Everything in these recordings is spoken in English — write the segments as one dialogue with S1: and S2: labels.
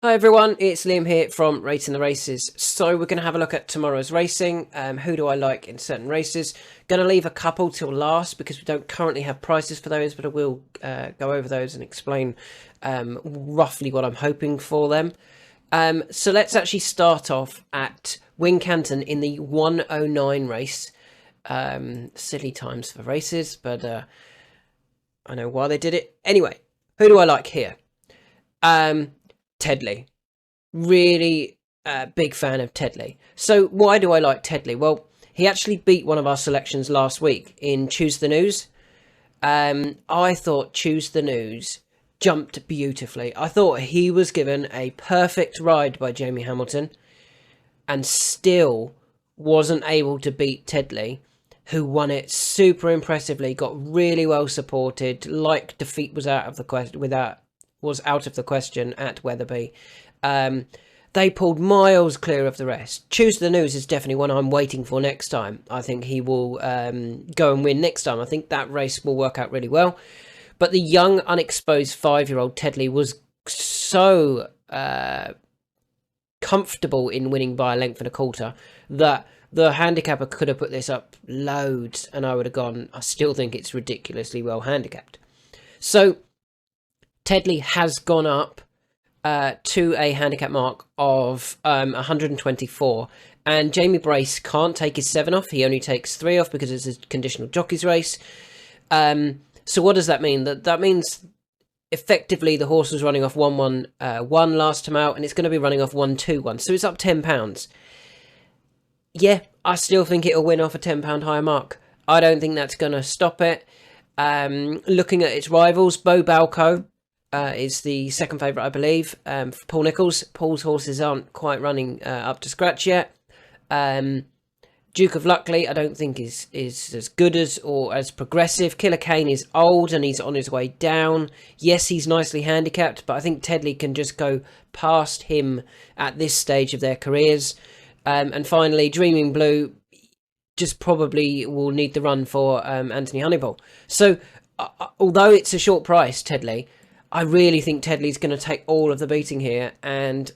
S1: Hi everyone, it's Liam here from Rating the Races. So we're going to have a look at tomorrow's racing. Who do I like in certain races? Going to leave a couple till last because we don't currently have prices for those, but I will go over those and explain roughly what I'm hoping for them. So let's actually start off at Wincanton in the 109 race. Silly times for races, but I know why they did it. Anyway, who do I like here? Tedley. Really big fan of Tedley. So why do I like Tedley? Well, he actually beat one of our selections last week in Choose the News. I thought Choose the News jumped beautifully. I thought he was given a perfect ride by Jamie Hamilton and still wasn't able to beat Tedley, who won it super impressively, got really well supported, like defeat was out of the question at Wetherby. They pulled miles clear of the rest. Choose the News is definitely one I'm waiting for next time. I think he will go and win next time. I think that race will work out really well. But the young, unexposed 5-year-old Tedley was so comfortable in winning by a length and a quarter that the handicapper could have put this up loads and I would have gone, I still think it's ridiculously well handicapped. So Tedley has gone up to a handicap mark of 124, and Jamie Brace can't take his 7 off. He only takes 3 off because it's a conditional jockeys race. So what does that mean? That means effectively the horse was running off 1-1-1 last time out, and it's going to be running off 1-2-1, so it's up £10. Yeah, I still think it'll win off a £10 higher mark. I don't think that's going to stop it. Looking at its rivals, Bo Balco is the second favourite, I believe, for Paul Nicholls. Paul's horses aren't quite running up to scratch yet. Duke of Luckley, I don't think is as good as or as progressive. Killer Kane is old and he's on his way down. Yes, he's nicely handicapped, but I think Tedley can just go past him at this stage of their careers. And finally, Dreaming Blue just probably will need the run for Anthony Honeyball. So, although it's a short price, Tedley, I really think Tedley's going to take all of the beating here, and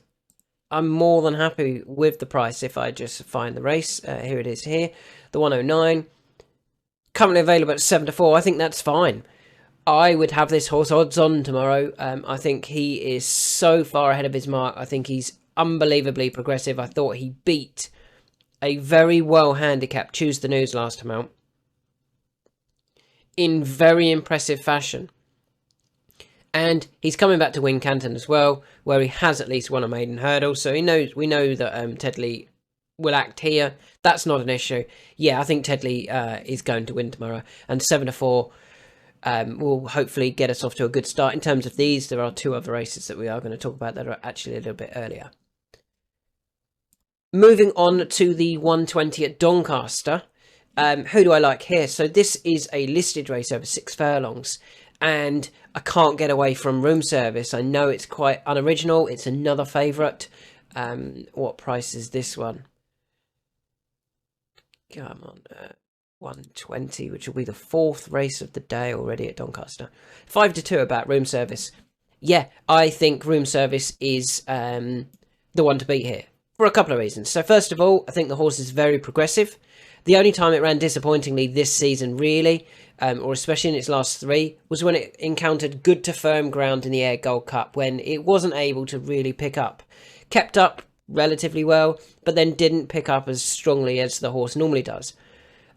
S1: I'm more than happy with the price if I just find the race. Here it is here, the 109. Currently available at 7-4. I think that's fine. I would have this horse odds on tomorrow. I think he is so far ahead of his mark. I think he's unbelievably progressive. I thought he beat a very well handicapped Choose the News last time out in very impressive fashion. And he's coming back to Wincanton as well, where he has at least won a maiden hurdle. So we know that Tedley will act here. That's not an issue. Yeah, I think Tedley is going to win tomorrow. And 7-4 will hopefully get us off to a good start. In terms of these, there are 2 other races that we are going to talk about that are actually a little bit earlier. Moving on to the 120 at Doncaster. Who do I like here? So this is a listed race over 6 furlongs. And I can't get away from Room Service. I know it's quite unoriginal. It's another favourite. What price is this one? Come on. 120, which will be the 4th race of the day already at Doncaster. 5-2 about Room Service. Yeah, I think Room Service is the one to beat here. For a couple of reasons. So first of all, I think the horse is very progressive. The only time it ran disappointingly this season, really, or especially in its last 3, was when it encountered good to firm ground in the Ayr Gold Cup, when it wasn't able to really pick up. Kept up relatively well, but then didn't pick up as strongly as the horse normally does.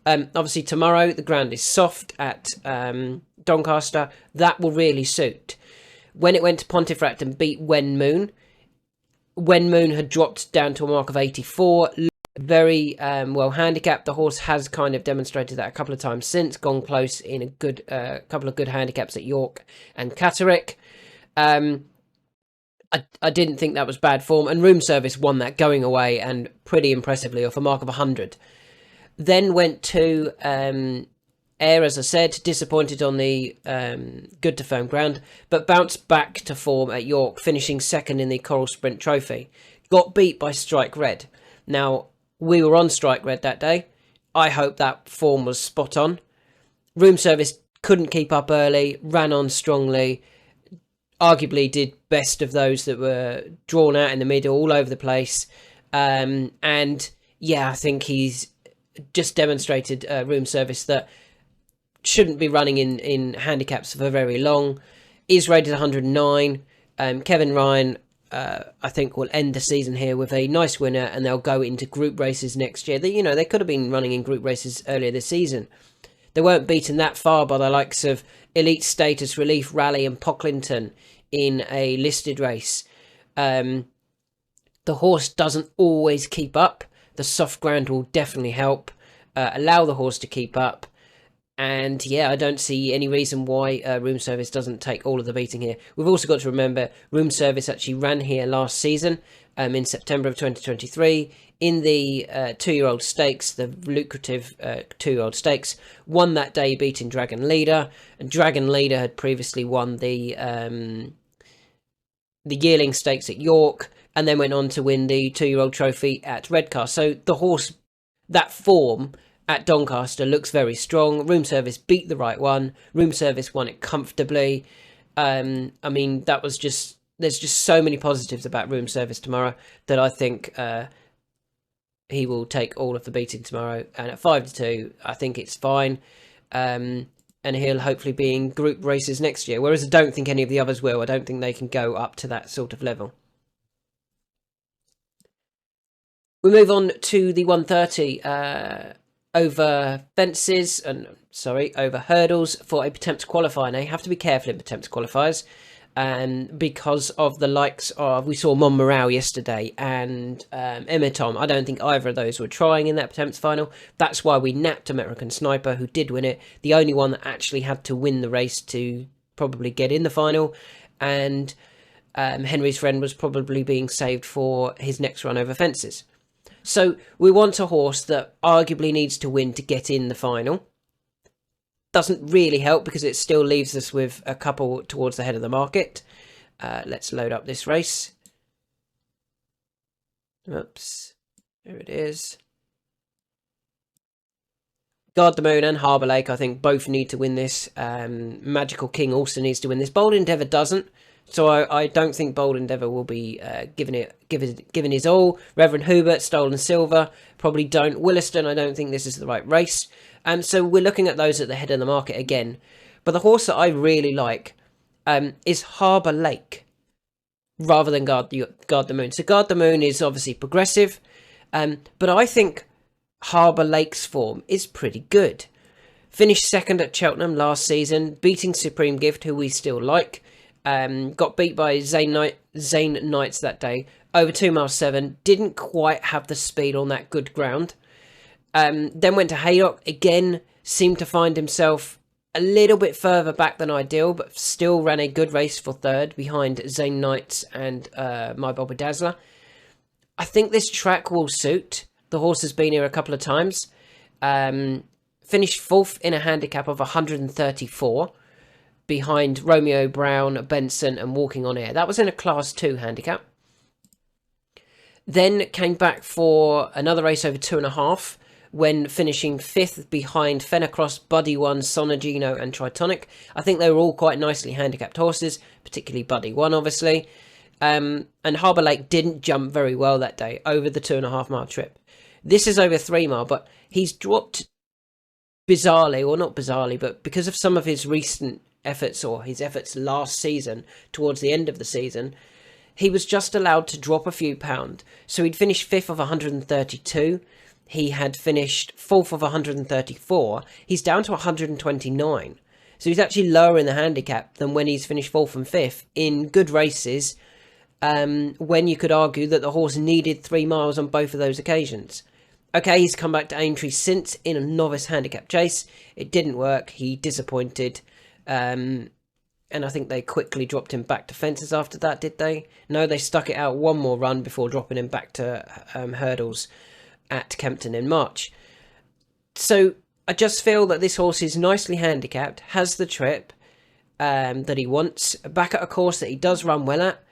S1: Obviously, tomorrow, the ground is soft at Doncaster. That will really suit. When it went to Pontefract and beat Wen Moon had dropped down to a mark of 84, very well handicapped. The horse has kind of demonstrated that a couple of times since, gone close in a good couple of good handicaps at York and Catterick. I didn't think that was bad form, and Room Service won that going away and pretty impressively off a mark of 100. Then went to Ayr, as I said, disappointed on the good to firm ground, but bounced back to form at York, finishing second in the Coral Sprint Trophy. Got beat by Strike Red. Now, we were on Strike Red that day. I hope that form was spot on. Room Service couldn't keep up early, ran on strongly. arguably did best of those that were drawn out in the middle, all over the place. And yeah, I think he's just demonstrated room service that shouldn't be running in handicaps for very long. Is rated 109. Kevin Ryan, I think, will end the season here with a nice winner, and they'll go into group races next year. They could have been running in group races earlier this season. They weren't beaten that far by the likes of Elite Status, Relief Rally and Pocklington in a listed race. The horse doesn't always keep up. The soft ground will definitely help allow the horse to keep up. And yeah, I don't see any reason why Room Service doesn't take all of the beating here. We've also got to remember Room Service actually ran here last season in September of 2023 in the 2-year-old stakes, the lucrative 2-year-old stakes. Won that day, beating Dragon Leader. And Dragon Leader had previously won the yearling stakes at York, and then went on to win the 2-year-old trophy at Redcar. So the horse, that form at Doncaster looks very strong. Room Service beat the right one. Room Service won it comfortably. I mean, there's just so many positives about Room Service tomorrow that I think he will take all of the beating tomorrow. And at 5-2, I think it's fine. And he'll hopefully be in group races next year. Whereas I don't think any of the others will. I don't think they can go up to that sort of level. We move on to the 130 over fences over hurdles for a Pertemps qualifier. Now you have to be careful in Pertemps qualifiers, and because of the likes of, we saw Montmoral yesterday and Emerton. I don't think either of those were trying in that Pertemps final. That's why we napped American Sniper, who did win it, the only one that actually had to win the race to probably get in the final, and Henry's Friend was probably being saved for his next run over fences. So we want a horse that arguably needs to win to get in the final. Doesn't really help because it still leaves us with a couple towards the head of the market. Let's load up this race. Oops, there it is. Guard the Moon and Harbour Lake, I think, both need to win this. Magical King also needs to win this. Bold Endeavour doesn't. So I don't think Bold Endeavour will be giving his all. Reverend Hubert, Stolen Silver, probably don't. Williston, I don't think this is the right race. So we're looking at those at the head of the market again. But the horse that I really like is Harbour Lake, rather than Guard the Moon. So Guard the Moon is obviously progressive, but I think Harbour Lake's form is pretty good. Finished second at Cheltenham last season, beating Supreme Gift, who we still like. Got beat by Zane Knights that day, over 2 miles 7, didn't quite have the speed on that good ground. Then went to Haydock, again, seemed to find himself a little bit further back than ideal, but still ran a good race for third behind Zane Knights and My Bobby Dazzler. I think this track will suit. The horse has been here a couple of times. Finished fourth in a handicap of 134. Behind Romeo Brown, Benson and Walking on Air. That was in a Class 2 handicap. Then came back for another race over 2.5 when finishing fifth behind Fenacross, Buddy One, Sonagino and Tritonic. I think they were all quite nicely handicapped horses, particularly Buddy One, obviously. And Harbour Lake didn't jump very well that day over the 2.5 mile trip. This is over 3 mile, but he's dropped bizarrely, or not bizarrely, but because of some of his recent efforts, or his efforts last season towards the end of the season, he was just allowed to drop a few pounds. So he'd finished 5th of 132. He had finished 4th of 134. He's down to 129. So he's actually lower in the handicap than when he's finished 4th and 5th in good races, when you could argue that the horse needed 3 miles on both of those occasions. Okay, he's come back to Aintree since in a novice handicap chase. It didn't work. He disappointed. And I think they quickly dropped him back to fences after that, did they? No, they stuck it out one more run before dropping him back to hurdles at Kempton in March. So I just feel that this horse is nicely handicapped, has the trip that he wants, back at a course that he does run well at.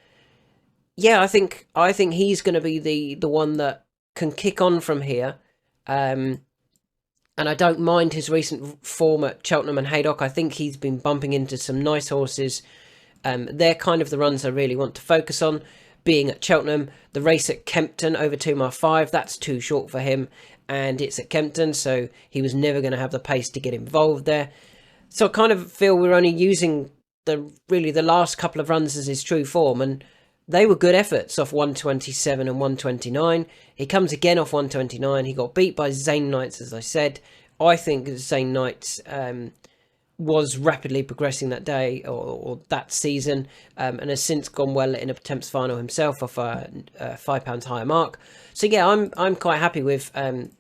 S1: Yeah, I think he's going to be the one that can kick on from here. And I don't mind his recent form at Cheltenham and Haydock. I think he's been bumping into some nice horses They're kind of the runs I really want to focus on. Being at Cheltenham, the race at Kempton over 2 mile 5, that's too short for him, and it's at Kempton, so he was never going to have the pace to get involved there. So I kind of feel we're only using the last couple of runs as his true form, and they were good efforts off 127 and 129. He comes again off 129. He got beat by Zane Knights, as I said. I think Zane Knights was rapidly progressing that day or that season, and has since gone well in a Temps final himself off a £5 higher mark. So yeah, I'm quite happy with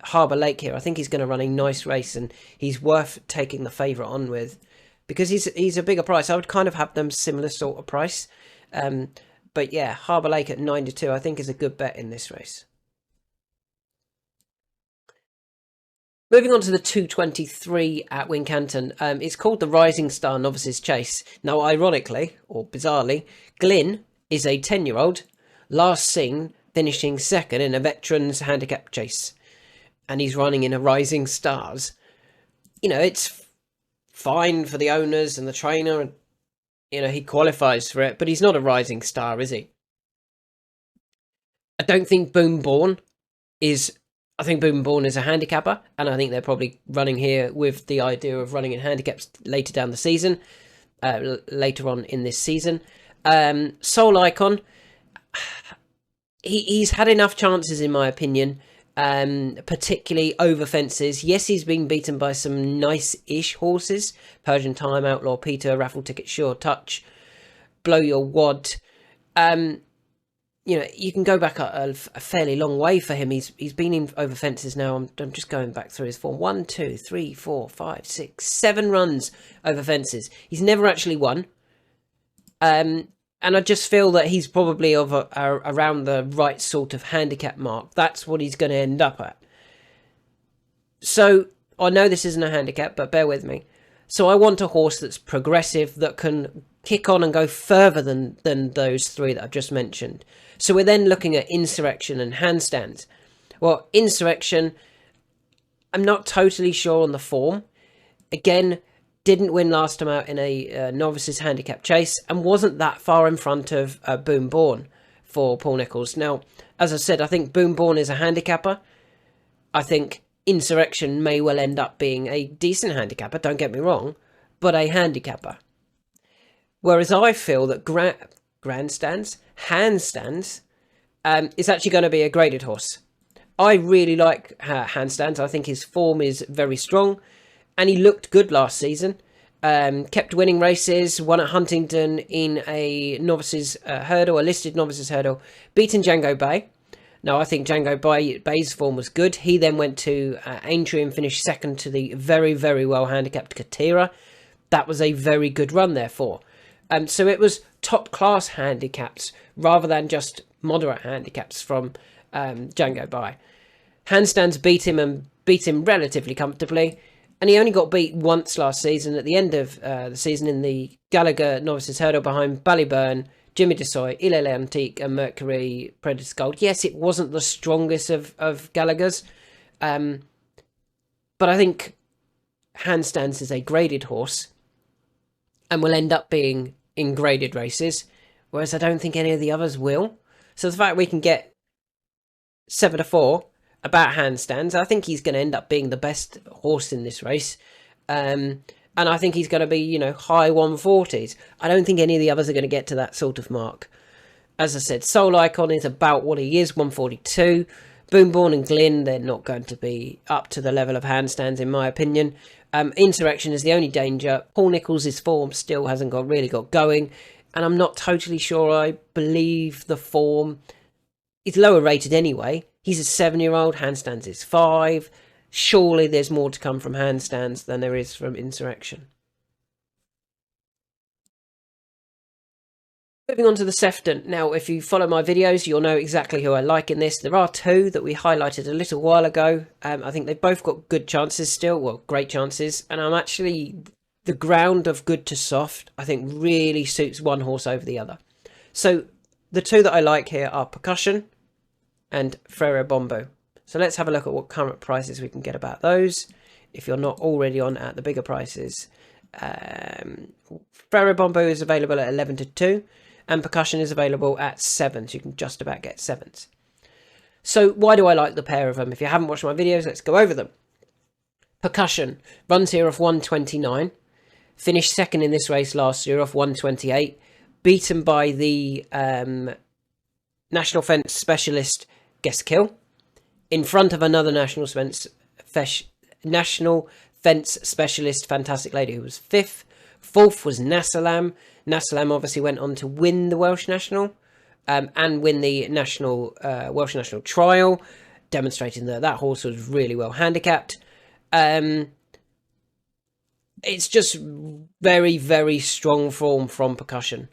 S1: Harbour Lake here. I think he's going to run a nice race, and he's worth taking the favourite on with, because he's a bigger price. I would kind of have them similar sort of price. But yeah, Harbour Lake at 9 to 2, I think is a good bet in this race. Moving on to the 223 at Wincanton. It's called the Rising Star Novices Chase. Now, ironically, or bizarrely, Glyn is a 10-year-old, last seen finishing second in a veterans handicap chase. And he's running in a Rising Stars. You know, it's fine for the owners and the trainer, and you know, he qualifies for it, but he's not a rising star, is he? I don't think Boomborn is... I think Boomborn is a handicapper, and I think they're probably running here with the idea of running in handicaps later down the season, later on in this season. Soul Icon, he's had enough chances, in my opinion, particularly over fences. Yes, he's been beaten by some nice-ish horses. Persian Time, Outlaw Peter, Raffle Ticket, Sure Touch, Blow Your Wad. You know, you can go back a fairly long way for him. He's been in over fences now. I'm just going back through his form. 1, 2, 3, 4, 5, 6, 7 runs over fences. He's never actually won. And I just feel that he's probably around the right sort of handicap mark. That's what he's going to end up at. So I know this isn't a handicap, but bear with me. So I want a horse that's progressive, that can kick on and go further than those 3 that I've just mentioned. So we're then looking at Insurrection and Handstands. Well, Insurrection, I'm not totally sure on the form. Again, didn't win last time out in a novices handicap chase, and wasn't that far in front of Boomborn for Paul Nicholls. Now, as I said, I think Boomborn is a handicapper. I think Insurrection may well end up being a decent handicapper, don't get me wrong, but a handicapper. Whereas I feel that Handstands is actually going to be a graded horse. I really like Handstands. I think his form is very strong, and he looked good last season. Kept winning races, won at Huntingdon in a novices hurdle, a listed novices hurdle, beating Django Bay. Now, I think Django Bay's form was good. He then went to Aintree and finished second to the very, very well handicapped Katira. That was a very good run, therefore. So it was top-class handicaps rather than just moderate handicaps from Django Bay. Handstands beat him relatively comfortably, and he only got beat once last season at the end of the season in the Gallagher Novices Hurdle behind Ballyburn, Jimmy Desoy, Ilele Antique and Mercury Apprentice Gold. Yes, it wasn't the strongest of Gallagher's, but I think Handstands is a graded horse and will end up being in graded races, whereas I don't think any of the others will. So the fact we can get 7 to 4 about Handstands, I think he's going to end up being the best horse in this race. And I think he's going to be, you know, high 140s. I don't think any of the others are going to get to that sort of mark. As I said, Soul Icon is about what he is, 142. Boomborn and Glyn, they're not going to be up to the level of Handstands, in my opinion. Insurrection is the only danger. Paul Nicholls' form still hasn't really got going, and I'm not totally sure I believe the form. He's lower rated anyway. He's a 7-year-old. Handstands is 5. Surely there's more to come from Handstands than there is from Insurrection. Moving on to the Sefton. Now, if you follow my videos, you'll know exactly who I like in this. There are 2 that we highlighted a little while ago. I think they've both got good chances still. Well, great chances. And I'm actually... the ground of good to soft, I think, really suits one horse over the other. So, the 2 that I like here are Percussion and Frere Bombo. So let's have a look at what current prices we can get about those. If you're not already on at the bigger prices, Ferrobombo is available at 11 to 2, and Percussion is available at 7, so you can just about get 7s. So why do I like the pair of them? If you haven't watched my videos, let's go over them. Percussion runs here off 129, finished second in this race last year off 128, beaten by the National Fence Specialist Guestkill, in front of another National Fence Specialist Fantastic Lady who was 5th. 4th was Nassalam. Nassalam obviously went on to win the Welsh National and win the Welsh National Trial, demonstrating that that horse was really well handicapped. It's just very, very strong form from Percussion.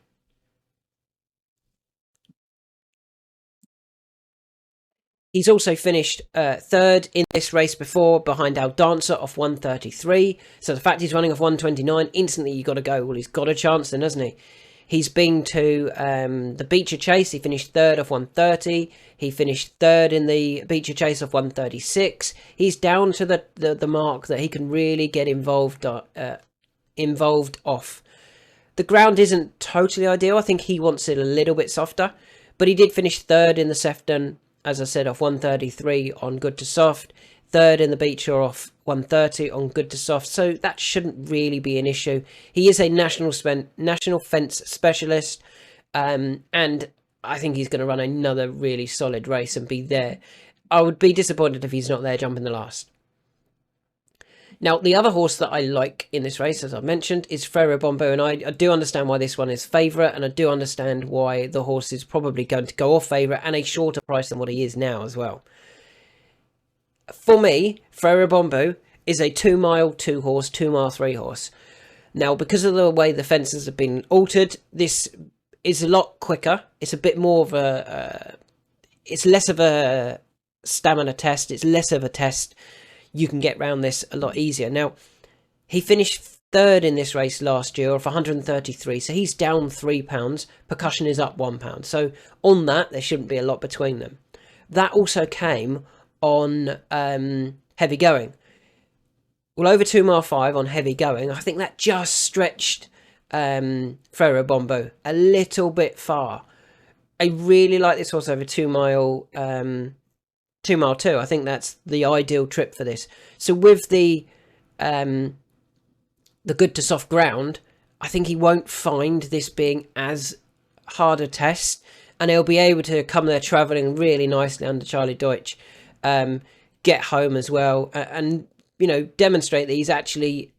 S1: He's also finished 3rd in this race before, behind Al Dancer off 133. So the fact he's running off 129, instantly you got to go, well, he's got a chance then, hasn't he? He's been to the Beecher Chase. He finished 3rd off 130. He finished 3rd in the Beecher Chase off 136. He's down to the mark that he can really get involved off. The ground isn't totally ideal. I think he wants it a little bit softer. But he did finish 3rd in the Sefton, as I said, off 133 on good to soft. 3rd in the Beecher off 130 on good to soft. So that shouldn't really be an issue. He is a National Fence Specialist. And I think he's going to run another really solid race and be there. I would be disappointed if he's not there jumping the last. Now, the other horse that I like in this race, as I've mentioned, is Ferrobombo, and I do understand why this one is favourite, and I do understand why the horse is probably going to go off favourite and a shorter price than what he is now as well. For me, Ferrobombo is a 2 mile 2 horse, 2 mile 3 horse. Now, because of the way the fences have been altered, this is a lot quicker. It's a bit more of it's less of a stamina test. It's less of a test. You can get around this a lot easier. Now, he finished 3rd in this race last year off 133, so he's down £3. Percussion is up £1. So on that, there shouldn't be a lot between them. That also came on heavy going. Well, over 2 mile 5 on heavy going, I think that just stretched Ferrobombo a little bit far. I really like this horse over 2 mile 2 mile 2. I think that's the ideal trip for this. So with the good to soft ground, I think he won't find this being as hard a test, and he'll be able to come there travelling really nicely under Charlie Deutsch, get home as well, and demonstrate that he's actually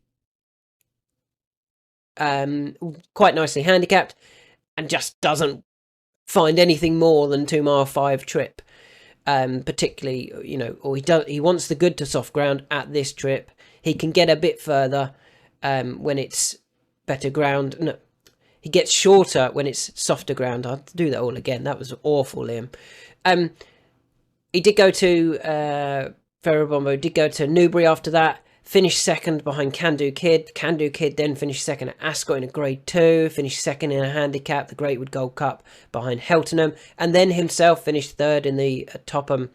S1: quite nicely handicapped and just doesn't find anything more than 2 mile 5 trip. Particularly, or he wants the good to soft ground at this trip. He can get a bit further when it's better ground. No, he gets shorter when it's softer ground. I'll do that all again. That was awful, Liam. He did go to Ferrobombo, did go to Newbury after that. Finished 2nd behind Can Do Kid. Can Do Kid then finished 2nd at Ascot in a Grade 2. Finished 2nd in a handicap, the Greatwood Gold Cup, behind Heltenham. And then himself finished 3rd in the Topham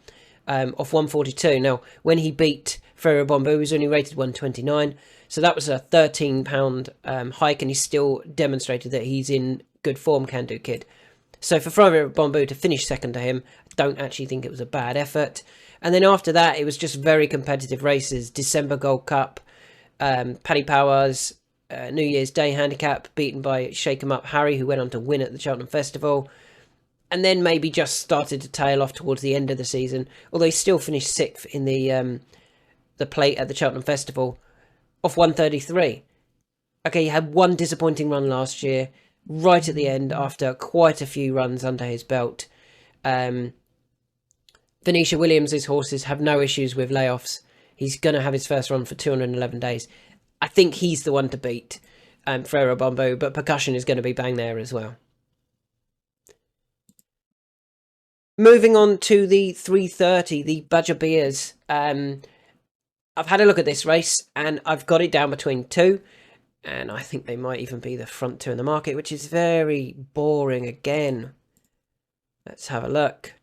S1: off 142. Now, when he beat Ferrobombo, he was only rated 129. So that was a £13 hike, and he still demonstrated that he's in good form, Can Do Kid. So for Ferrobombo to finish 2nd to him, I don't actually think it was a bad effort. And then after that, it was just very competitive races. December Gold Cup, Paddy Powers, New Year's Day handicap, beaten by Shake 'em Up Harry, who went on to win at the Cheltenham Festival. And then maybe just started to tail off towards the end of the season, although he still finished 6th in the plate at the Cheltenham Festival, off 133. Okay, he had one disappointing run last year, right at the end, after quite a few runs under his belt. Venetia Williams' horses have no issues with layoffs. He's going to have his first run for 211 days. I think he's the one to beat Ferrobombo, but Percussion is going to be bang there as well. Moving on to the 330, the Badger Beers. I've had a look at this race, and I've got it down between 2, and I think they might even be the front 2 in the market, which is very boring again. Let's have a look.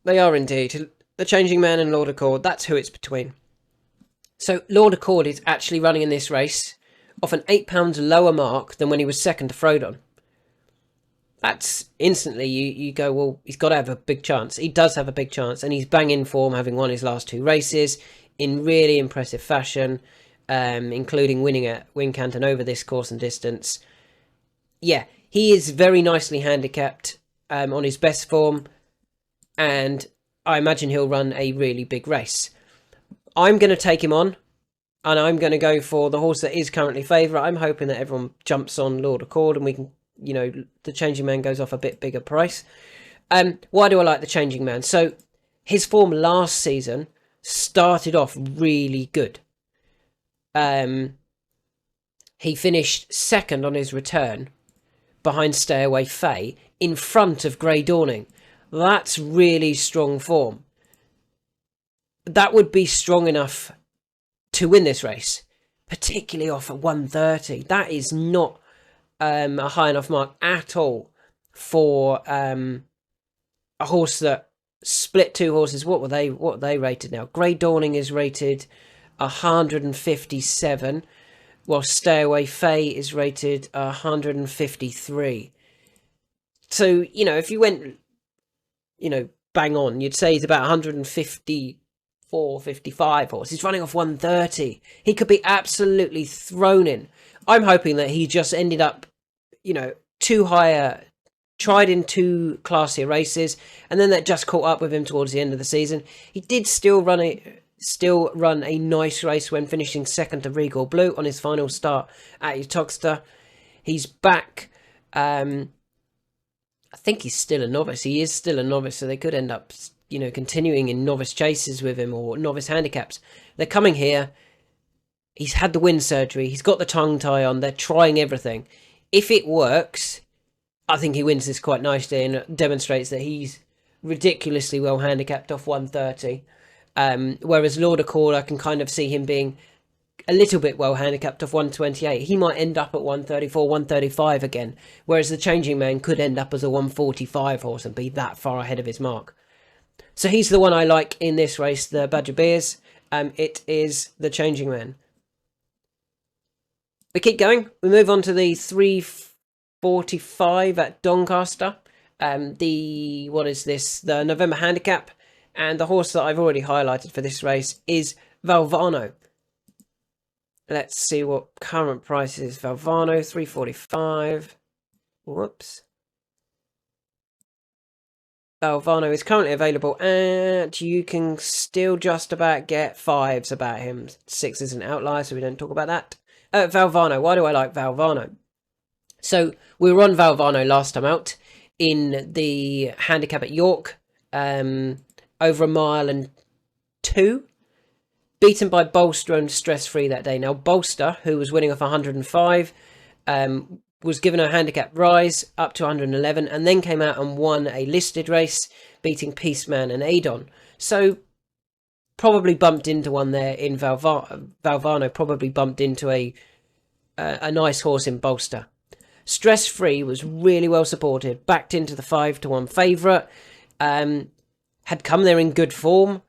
S1: They are indeed. The Changing Man and Lord Accord, that's who it's between. So Lord Accord is actually running in this race off an £8 lower mark than when he was second to Frodon. That's instantly, you go, well, he's got to have a big chance. He does have a big chance, and he's bang in form, having won his last 2 races in really impressive fashion, including winning at Wincanton over this course and distance. Yeah, he is very nicely handicapped on his best form, and I imagine he'll run a really big race. I'm going to take him on, and I'm going to go for the horse that is currently favourite. I'm hoping that everyone jumps on Lord Accord and we can, the Changing Man goes off a bit bigger price. Why do I like the Changing Man? So his form last season started off really good. He finished second on his return behind Stay Away Faye in front of Grey Dawning. That's really strong form. That would be strong enough to win this race, particularly off at 130. That is not a high enough mark at all for a horse that split 2 horses. What are they rated now? Grey Dawning is rated 157, while Stay Away Faye is rated 153. So, if you went, bang on, you'd say he's about 154, 55 horse. He's running off 130. He could be absolutely thrown in. I'm hoping that he just ended up, too higher, tried in 2 classier races, and then that just caught up with him towards the end of the season. He did still run a nice race when finishing second to Regal Blue on his final start at Uttoxeter. He's back. I think he's still a novice. He is still a novice, so they could end up, continuing in novice chases with him or novice handicaps. They're coming here. He's had the wind surgery. He's got the tongue tie on. They're trying everything. If it works, I think he wins this quite nicely and demonstrates that he's ridiculously well handicapped off 130. Whereas Lord Accord, I can kind of see him being a little bit well handicapped off 128. He might end up at 134, 135 again. Whereas the Changing Man could end up as a 145 horse and be that far ahead of his mark. So he's the one I like in this race, the Badger Beers. It is the Changing Man. We keep going. We move on to the 345 at Doncaster. The November handicap. And the horse that I've already highlighted for this race is Valvano. Let's see what current price is. Valvano, 345. Whoops. Valvano is currently available, and you can still just about get 5s about him. 6 is an outlier, so we don't talk about that. Valvano. Why do I like Valvano? So we were on Valvano last time out in the handicap at York. Over 1.2 miles. Beaten by Bolster and Stress Free that day. Now, Bolster, who was winning off 105, was given a handicap rise up to 111 and then came out and won a listed race, beating Peaceman and Adon. So, probably bumped into one there in Valvano, probably bumped into a nice horse in Bolster. Stress Free was really well supported, backed into the 5-1 favourite, had come there in good form,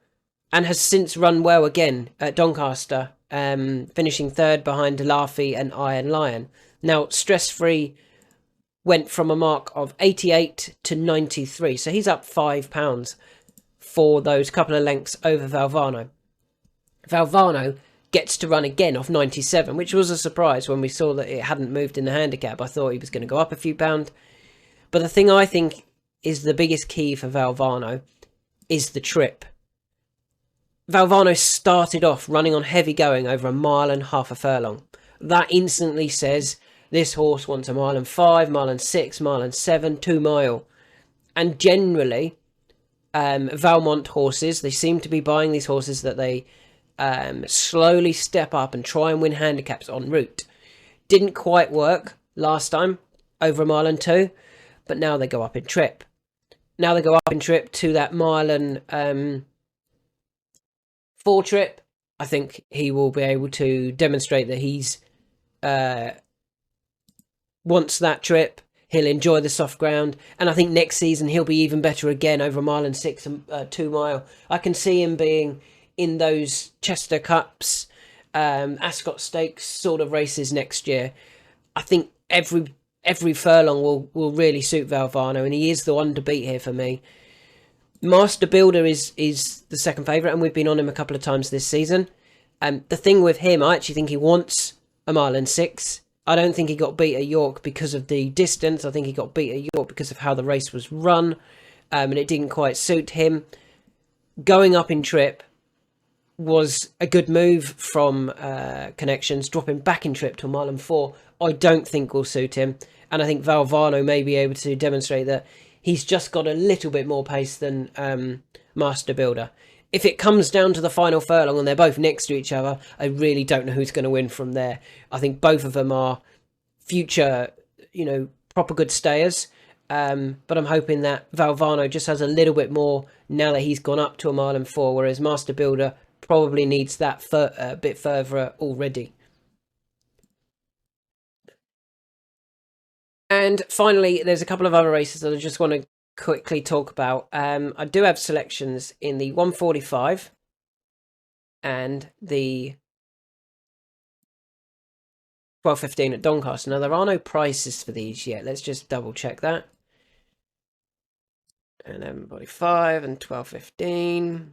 S1: and has since run well again at Doncaster, finishing 3rd behind Laffy and Iron Lion. Now, Stress Free went from a mark of 88 to 93, so he's up £5 for those couple of lengths over Valvano. Valvano gets to run again off 97, which was a surprise when we saw that it hadn't moved in the handicap. I thought he was going to go up a few pounds. But the thing I think is the biggest key for Valvano is the trip. Valvano started off running on heavy going over 1.5 miles a furlong. That instantly says this horse wants 1.5 miles, 1.6 miles, 1.7 miles, 2 mile. And generally, Valmont horses, they seem to be buying these horses that they slowly step up and try and win handicaps en route. Didn't quite work last time, over 1.2 miles, but now they go up in trip. Now they go up in trip to that 1.4 mile trip. I think he will be able to demonstrate that he's wants that trip. He'll enjoy the soft ground, and I think next season he'll be even better again over 1.6 miles and 2 mile. I can see him being in those Chester Cups Ascot Stakes sort of races next year, I think every furlong will really suit Valvano, and he is the one to beat here for me. Master Builder is the second favourite, and we've been on him a couple of times this season. The thing with him, I actually think he wants a 1.6 miles. I don't think he got beat at York because of the distance. I think he got beat at York because of how the race was run, and it didn't quite suit him. Going up in trip was a good move from Connections. Dropping back in trip to 1.4 miles, I don't think will suit him. And I think Valvano may be able to demonstrate that he's just got a little bit more pace than Master Builder. If it comes down to the final furlong and they're both next to each other, I really don't know who's going to win from there. I think both of them are future, proper good stayers. But I'm hoping that Valvano just has a little bit more now that he's gone up to 1.4 miles, whereas Master Builder probably needs that a bit further already. And finally, there's a couple of other races that I just want to quickly talk about. I do have selections in the 145 and the 12.15 at Doncaster. Now, there are no prices for these yet. Let's just double check that. And 11.45 and 12.15.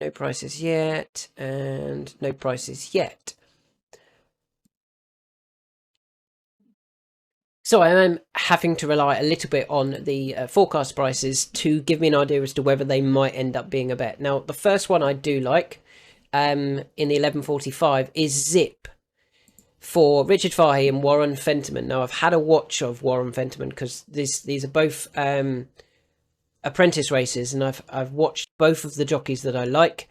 S1: No prices yet, and no prices yet. So I am having to rely a little bit on the forecast prices to give me an idea as to whether they might end up being a bet. Now, the first one I do like in the 11.45 is Zip for Richard Fahey and Warren Fentiman. Now, I've had a watch of Warren Fentiman because these are both Apprentice races, and I've watched both of the jockeys that I like,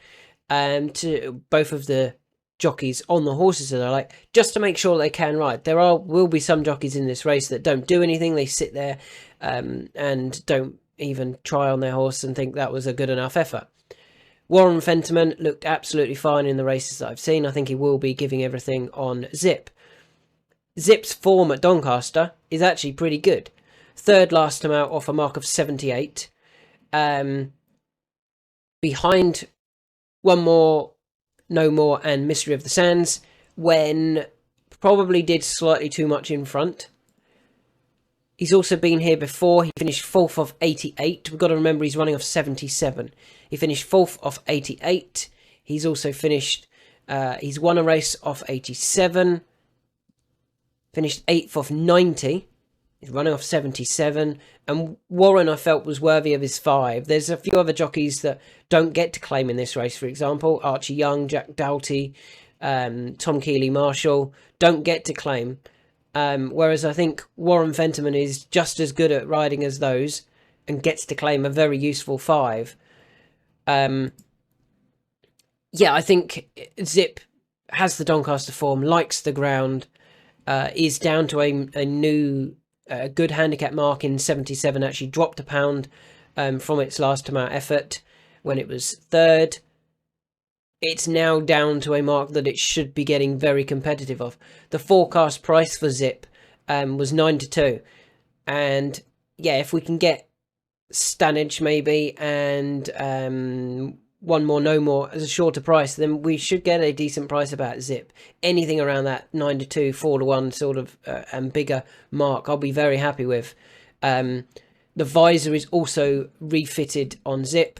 S1: to both of the jockeys on the horses that I like, just to make sure they can ride. There will be some jockeys in this race that don't do anything. They sit there and don't even try on their horse and think that was a good enough effort. Warren Fentiman looked absolutely fine in the races that I've seen. I think he will be giving everything on Zip. Zip's form at Doncaster is actually pretty good. Third last time out off a mark of 78. Behind One More, No More and Mystery of the Sands, when probably did slightly too much in front. He's also been here before. He finished 4th of 88. We've got to remember he's running off 77. He finished 4th of 88. He's also finished, he's won a race off 87. Finished 8th of 90. He's running off 77. And Warren, I felt, was worthy of his 5. There's a few other jockeys that don't get to claim in this race, for example. Archie Young, Jack Doughty, Tom Keeley-Marshall don't get to claim. Whereas I think Warren Fentiman is just as good at riding as those and gets to claim a very useful 5. I think Zip has the Doncaster form, likes the ground, is down to a new good handicap mark in 77, actually dropped a pound from its last time out effort when it was 3rd. It's now down to a mark that it should be getting very competitive of. The forecast price for Zip was 9-2. And yeah, if we can get Stanage maybe and One More, No More as a shorter price, then we should get a decent price about Zip. Anything around that 9-2, 4-1 sort of and bigger mark, I'll be very happy with. The visor is also refitted on Zip.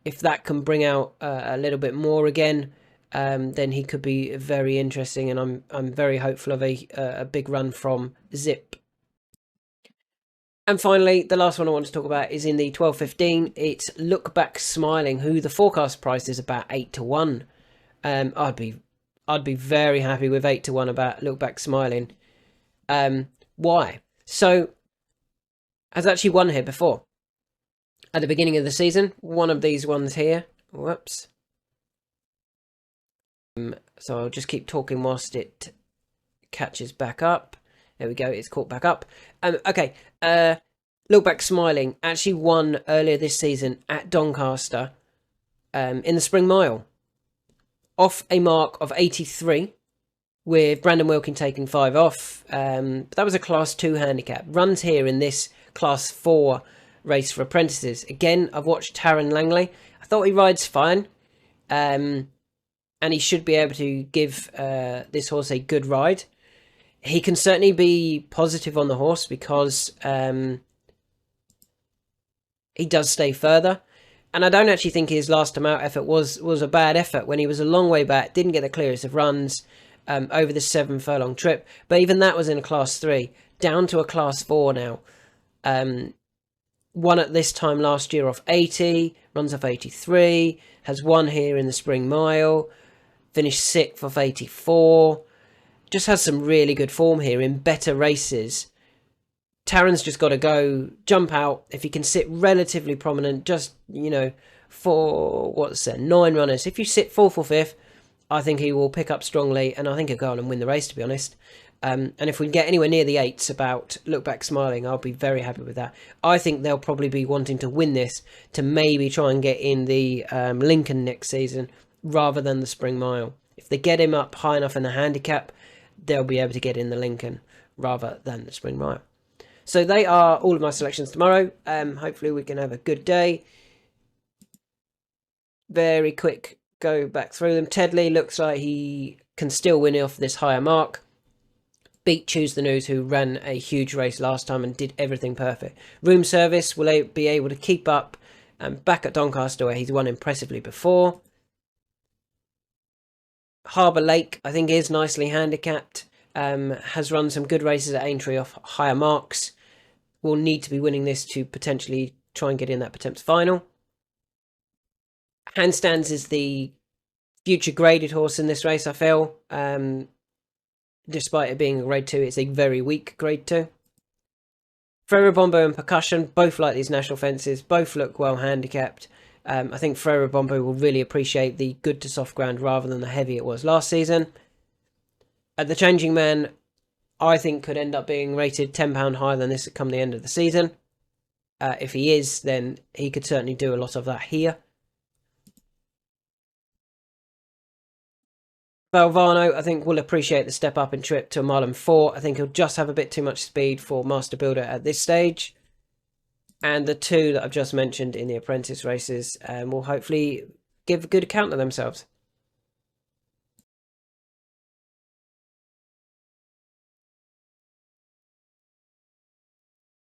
S1: If that can bring out a little bit more again, then he could be very interesting, and I'm very hopeful of a big run from Zip. And finally, the last one I want to talk about is in the 12.15. It's Look Back Smiling, who the forecast price is about 8-1. I'd be very happy with 8-1 about Look Back Smiling. Why? So, has actually won here before. At the beginning of the season, one of these ones here. Whoops. So I'll just keep talking whilst it catches back up. There we go, it's caught back up. Okay, Look Back Smiling actually won earlier this season at Doncaster in the Spring Mile. Off a mark of 83, with Brandon Wilkin taking 5 off. That was a Class 2 handicap. Runs here in this Class 4 race for apprentices. Again, I've watched Taron Langley. I thought he rides fine. and he should be able to give this horse a good ride. He can certainly be positive on the horse because he does stay further. And I don't actually think his last time out effort was a bad effort when he was a long way back, didn't get the clearest of runs over the 7 furlong trip. But even that was in a Class 3, down to a Class 4 now. Won at this time last year off 80, runs off 83, has won here in the Spring Mile, finished 6th off 84. Just has some really good form here in better races. Taryn's just got to go, jump out. If he can sit relatively prominent, just, for, 9 runners. If you sit 4th or 5th, I think he will pick up strongly, and I think he'll go on and win the race, to be honest. And if we can get anywhere near the 8s about Look Back Smiling, I'll be very happy with that. I think they'll probably be wanting to win this to maybe try and get in the Lincoln next season rather than the Spring Mile. If they get him up high enough in the handicap, they'll be able to get in the Lincoln rather than the Spring Mile. So they are all of my selections tomorrow. Hopefully we can have a good day. Very quick go back through them. Tedley looks like he can still win off this higher mark. Beat Choose the News, who ran a huge race last time and did everything perfect. Room Service will be able to keep up back at Doncaster, where he's won impressively before. Harbour Lake, I think, is nicely handicapped. Has run some good races at Aintree off higher marks. Will need to be winning this to potentially try and get in that Pertemps final. Handstands is the future graded horse in this race, I feel. Despite it being a grade 2, it's a very weak grade 2. Ferrobombo and Percussion, both like these national fences, both look well handicapped. I think Ferrobombo will really appreciate the good to soft ground rather than the heavy it was last season. The Changing Man, I think, could end up being rated £10 higher than this come the end of the season. If he is, then he could certainly do a lot of that here. Valvano, I think, will appreciate the step up in trip to a mile and 4. I think he'll just have a bit too much speed for Master Builder at this stage. And the 2 that I've just mentioned in the Apprentice races will hopefully give a good account of themselves.